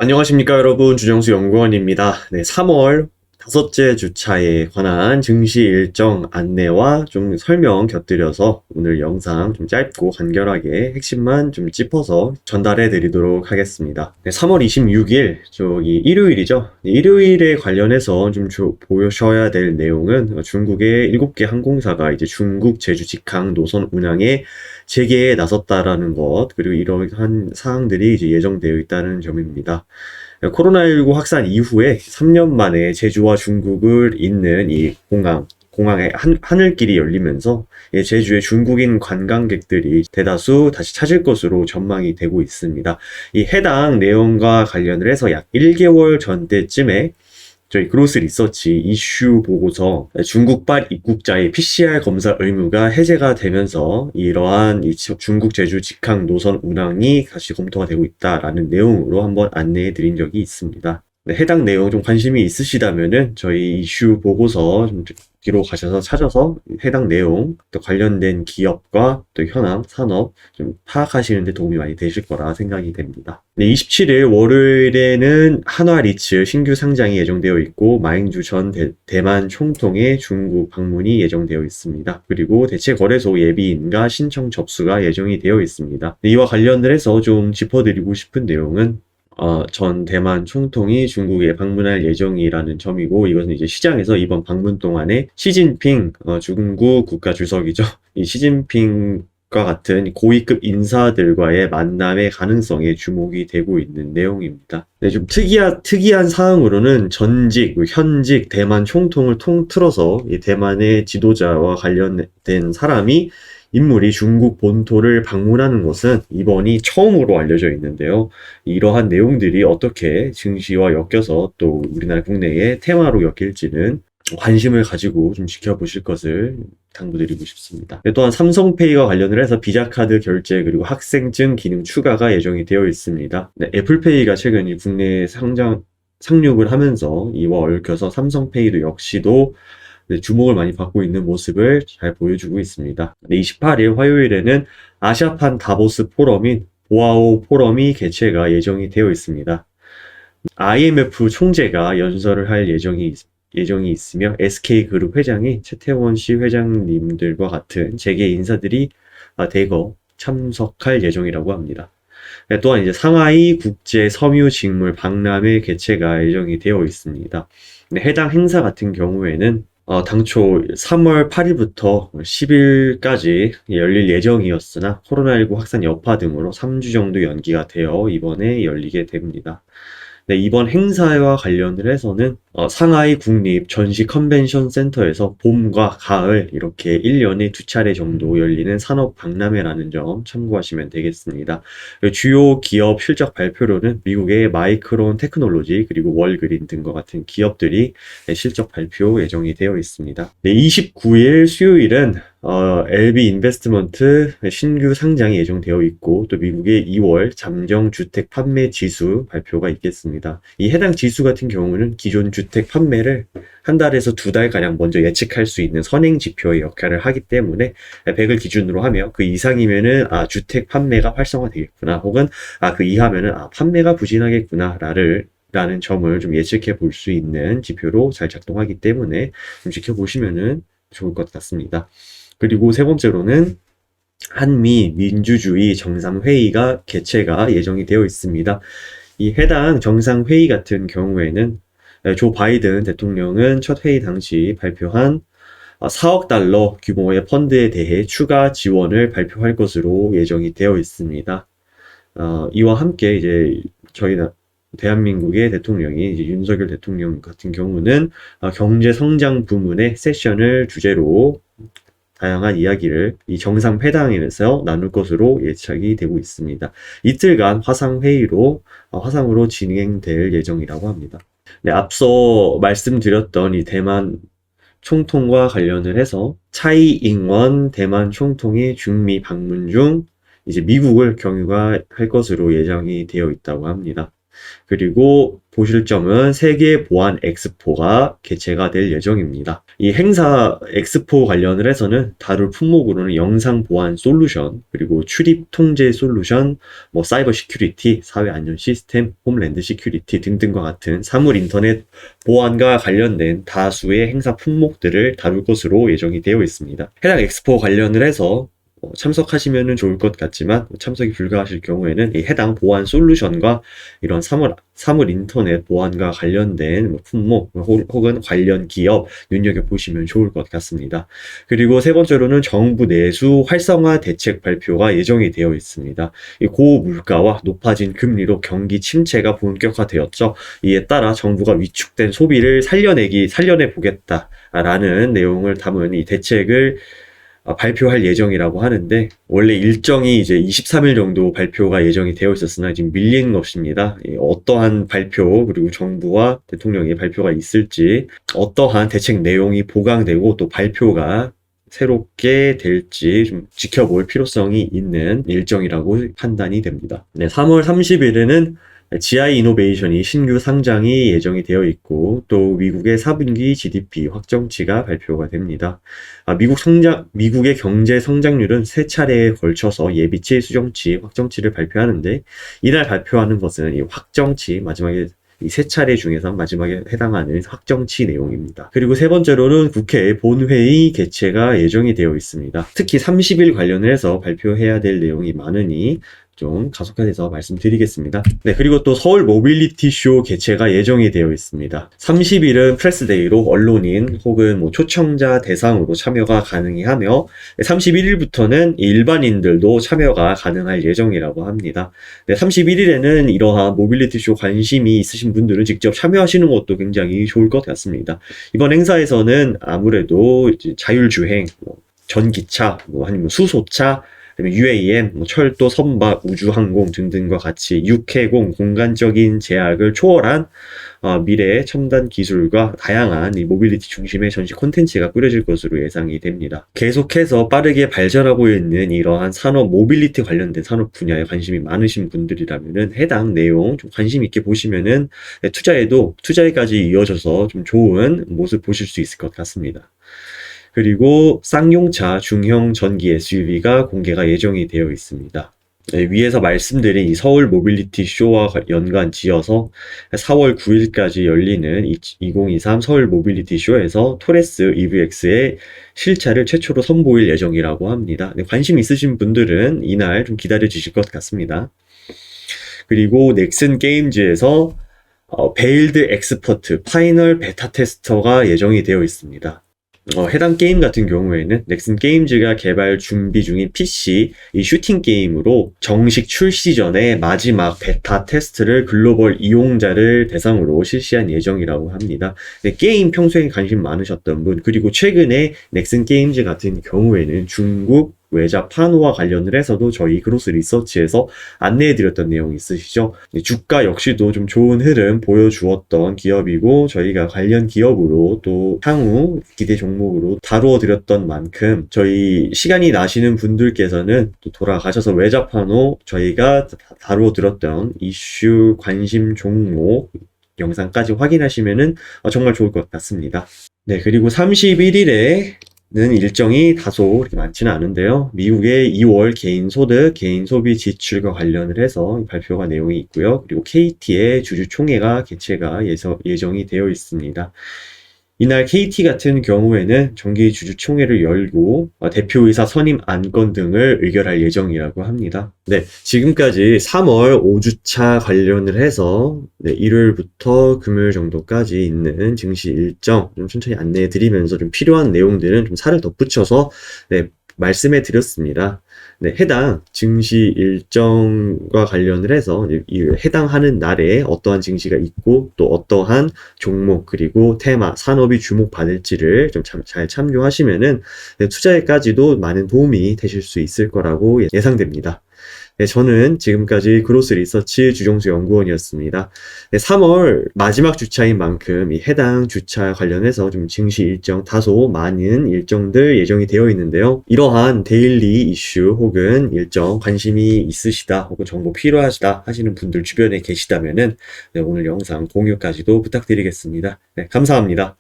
안녕하십니까 여러분, 주정수 연구원입니다. 네, 3월 다섯째 주차에 관한 증시 일정 안내와 좀 설명 곁들여서 오늘 영상 좀 짧고 간결하게 핵심만 좀 짚어서 전달해 드리도록 하겠습니다. 네, 3월 26일 저기 일요일이죠. 네, 일요일에 관련해서 좀 보셔야 될 내용은 중국의 7개 항공사가 이제 중국 제주 직항 노선 운항에 재개에 나섰다라는 것, 그리고 이러한 사항들이 이제 예정되어 있다는 점입니다. 코로나19 확산 이후에 3년 만에 제주와 중국을 잇는 이 공항의 하늘길이 열리면서 제주의 중국인 관광객들이 대다수 다시 찾을 것으로 전망이 되고 있습니다. 이 해당 내용과 관련을 해서 약 1개월 전 때쯤에 저희 그로스 리서치 이슈 보고서 중국발 입국자의 PCR 검사 의무가 해제가 되면서 이러한 중국 제주 직항 노선 운항이 다시 검토가 되고 있다라는 내용으로 한번 안내해 드린 적이 있습니다. 네, 해당 내용 좀 관심이 있으시다면은 저희 이슈 보고서 좀 뒤로 가셔서 찾아서 해당 내용 또 관련된 기업과 또 현황, 산업 좀 파악하시는 데 도움이 많이 되실 거라 생각이 됩니다. 네, 27일 월요일에는 한화리츠 신규 상장이 예정되어 있고 마잉주 전 대만 총통의 중국 방문이 예정되어 있습니다. 그리고 대체거래소 예비인가 신청 접수가 예정이 되어 있습니다. 네, 이와 관련을 해서 좀 짚어드리고 싶은 내용은 전 대만 총통이 중국에 방문할 예정이라는 점이고, 이것은 이제 시장에서 이번 방문 동안에 시진핑 중국 국가 주석이죠. 이 시진핑과 같은 고위급 인사들과의 만남의 가능성에 주목이 되고 있는 내용입니다. 네, 좀 특이한 사항으로는 전직, 현직 대만 총통을 통틀어서 이 대만의 지도자와 관련된 인물이 중국 본토를 방문하는 것은 이번이 처음으로 알려져 있는데요. 이러한 내용들이 어떻게 증시와 엮여서 또 우리나라 국내의 테마로 엮일지는 관심을 가지고 좀 지켜보실 것을 당부드리고 싶습니다. 또한 삼성페이와 관련을 해서 비자카드 결제 그리고 학생증 기능 추가가 예정이 되어 있습니다. 네, 애플페이가 최근 국내에 상륙을 하면서 이와 얽혀서 삼성페이도 역시도 주목을 많이 받고 있는 모습을 잘 보여주고 있습니다. 28일 화요일에는 아시아판 다보스 포럼인 보아오 포럼이 개최가 예정이 되어 있습니다. IMF 총재가 연설을 할 예정이 있으며 SK그룹 회장이 최태원 씨 회장님들과 같은 재계 인사들이 대거 참석할 예정이라고 합니다. 또한 이제 상하이 국제 섬유 직물 박람회 개최가 예정이 되어 있습니다. 해당 행사 같은 경우에는 당초 3월 8일부터 10일까지 열릴 예정이었으나 코로나19 확산 여파 등으로 3주 정도 연기가 되어 이번에 열리게 됩니다. 네, 이번 행사와 관련을 해서는 상하이 국립 전시 컨벤션 센터에서 봄과 가을 이렇게 1년에 2차례 정도 열리는 산업 박람회라는 점 참고하시면 되겠습니다. 주요 기업 실적 발표로는 미국의 마이크론 테크놀로지 그리고 월그린 등과 같은 기업들이 실적 발표 예정이 되어 있습니다. 네, 29일 수요일은 LB 인베스트먼트 신규 상장이 예정되어 있고 또 미국의 2월 잠정 주택 판매 지수 발표가 있겠습니다. 이 해당 지수 같은 경우는 기존 주택 판매를 한 달에서 2달가량 먼저 예측할 수 있는 선행 지표의 역할을 하기 때문에 100을 기준으로 하며 그 이상이면은 주택 판매가 활성화되겠구나, 혹은 그 이하면은 판매가 부진하겠구나 라는 점을 좀 예측해 볼 수 있는 지표로 잘 작동하기 때문에 좀 지켜보시면은 좋을 것 같습니다. 그리고 세 번째로는 한미 민주주의 정상회의가 개최가 예정이 되어 있습니다. 이 해당 정상회의 같은 경우에는 조 바이든 대통령은 첫 회의 당시 발표한 4억 달러 규모의 펀드에 대해 추가 지원을 발표할 것으로 예정이 되어 있습니다. 이와 함께 이제 대한민국의 대통령이 이제 윤석열 대통령 같은 경우는 경제 성장 부문의 세션을 주제로 다양한 이야기를 이 정상회담에서 나눌 것으로 예측이 되고 있습니다. 이틀간 화상으로 진행될 예정이라고 합니다. 네, 앞서 말씀드렸던 이 대만 총통과 관련을 해서 차이잉원 대만 총통의 중미 방문 중 이제 미국을 경유할 것으로 예정이 되어 있다고 합니다. 그리고 보실 점은 세계 보안 엑스포가 개최가 될 예정입니다. 이 행사 엑스포 관련을 해서는 다룰 품목으로는 영상 보안 솔루션, 그리고 출입 통제 솔루션, 사이버 시큐리티, 사회 안전 시스템, 홈랜드 시큐리티 등등과 같은 사물 인터넷 보안과 관련된 다수의 행사 품목들을 다룰 것으로 예정이 되어 있습니다. 해당 엑스포 관련을 해서 참석하시면 좋을 것 같지만 참석이 불가하실 경우에는 이 해당 보안 솔루션과 이런 사물 인터넷 보안과 관련된 품목 혹은 관련 기업 눈여겨보시면 좋을 것 같습니다. 그리고 세 번째로는 정부 내수 활성화 대책 발표가 예정이 되어 있습니다. 이 고물가와 높아진 금리로 경기 침체가 본격화되었죠. 이에 따라 정부가 위축된 소비를 살려내 보겠다라는 내용을 담은 이 대책을 발표할 예정이라고 하는데, 원래 일정이 이제 23일 정도 발표가 예정이 되어 있었으나 지금 밀린 것입니다. 어떠한 발표, 그리고 정부와 대통령의 발표가 있을지, 어떠한 대책 내용이 보강되고 또 발표가 새롭게 될지 좀 지켜볼 필요성이 있는 일정이라고 판단이 됩니다. 네, 3월 30일에는 GI 이노베이션이 신규 상장이 예정이 되어 있고, 또 미국의 4분기 GDP 확정치가 발표가 됩니다. 미국의 경제 성장률은 세 차례에 걸쳐서 예비치, 수정치, 확정치를 발표하는데, 이날 발표하는 것은 이 확정치, 마지막에 이 세 차례 중에서 마지막에 해당하는 확정치 내용입니다. 그리고 세 번째로는 국회 본회의 개최가 예정이 되어 있습니다. 특히 30일 관련해서 발표해야 될 내용이 많으니 좀 가속화해서 말씀드리겠습니다. 네, 그리고 또 서울 모빌리티 쇼 개최가 예정이 되어 있습니다. 30일은 프레스데이로 언론인 혹은 초청자 대상으로 참여가 가능하며 31일부터는 일반인들도 참여가 가능할 예정이라고 합니다. 네, 31일에는 이러한 모빌리티 쇼 관심이 있으신 분들은 직접 참여하시는 것도 굉장히 좋을 것 같습니다. 이번 행사에서는 아무래도 자율주행, 전기차, 아니면 수소차, UAM, 철도, 선박, 우주항공 등등과 같이 육해공, 공간적인 제약을 초월한 미래의 첨단 기술과 다양한 이 모빌리티 중심의 전시 콘텐츠가 꾸려질 것으로 예상이 됩니다. 계속해서 빠르게 발전하고 있는 이러한 산업, 모빌리티 관련된 산업 분야에 관심이 많으신 분들이라면은 해당 내용 좀 관심 있게 보시면은 투자에까지 이어져서 좀 좋은 모습 보실 수 있을 것 같습니다. 그리고 쌍용차 중형 전기 SUV가 공개가 예정이 되어 있습니다. 네, 위에서 말씀드린 이 서울 모빌리티 쇼와 연관 지어서 4월 9일까지 열리는 2023 서울 모빌리티 쇼에서 토레스 EVX의 실차를 최초로 선보일 예정이라고 합니다. 네, 관심 있으신 분들은 이날 좀 기다려 주실 것 같습니다. 그리고 넥슨 게임즈에서 베일드 엑스퍼트 파이널 베타 테스터가 예정이 되어 있습니다. 해당 게임 같은 경우에는 넥슨 게임즈가 개발 준비 중인 PC 이 슈팅 게임으로 정식 출시 전에 마지막 베타 테스트를 글로벌 이용자를 대상으로 실시한 예정이라고 합니다. 네, 게임 평소에 관심 많으셨던 분, 그리고 최근에 넥슨 게임즈 같은 경우에는 중국 외자 판호와 관련을 해서도 저희 그로스 리서치에서 안내해드렸던 내용이 있으시죠? 주가 역시도 좀 좋은 흐름 보여주었던 기업이고, 저희가 관련 기업으로 또 향후 기대 종목으로 다루어드렸던 만큼 저희 시간이 나시는 분들께서는 또 돌아가셔서 외자 판호 저희가 다루어드렸던 이슈 관심 종목 영상까지 확인하시면은 정말 좋을 것 같습니다. 네, 그리고 31일에 는 일정이 다소 그렇게 많지는 않은데요. 미국의 2월 개인소득, 개인소비 지출과 관련을 해서 발표가 내용이 있고요. 그리고 KT의 주주총회가 개최가 예정이 되어 있습니다. 이날 KT 같은 경우에는 정기 주주총회를 열고 대표이사 선임 안건 등을 의결할 예정이라고 합니다. 네, 지금까지 3월 5주차 관련을 해서 일요일부터 금요일 정도까지 있는 증시 일정 좀 천천히 안내해 드리면서 좀 필요한 내용들은 좀 살을 덧붙여서 말씀해 드렸습니다. 네, 해당 증시 일정과 관련을 해서 해당하는 날에 어떠한 증시가 있고 또 어떠한 종목 그리고 테마, 산업이 주목받을지를 좀 잘 참조하시면은 투자에까지도 많은 도움이 되실 수 있을 거라고 예상됩니다. 네, 저는 지금까지 그로스 리서치 주정수 연구원이었습니다. 네, 3월 마지막 주차인 만큼 이 해당 주차 관련해서 좀 증시 일정 다소 많은 일정들 예정이 되어 있는데요. 이러한 데일리 이슈 혹은 일정 관심이 있으시다 혹은 정보 필요하시다 하시는 분들 주변에 계시다면은 네, 오늘 영상 공유까지도 부탁드리겠습니다. 네, 감사합니다.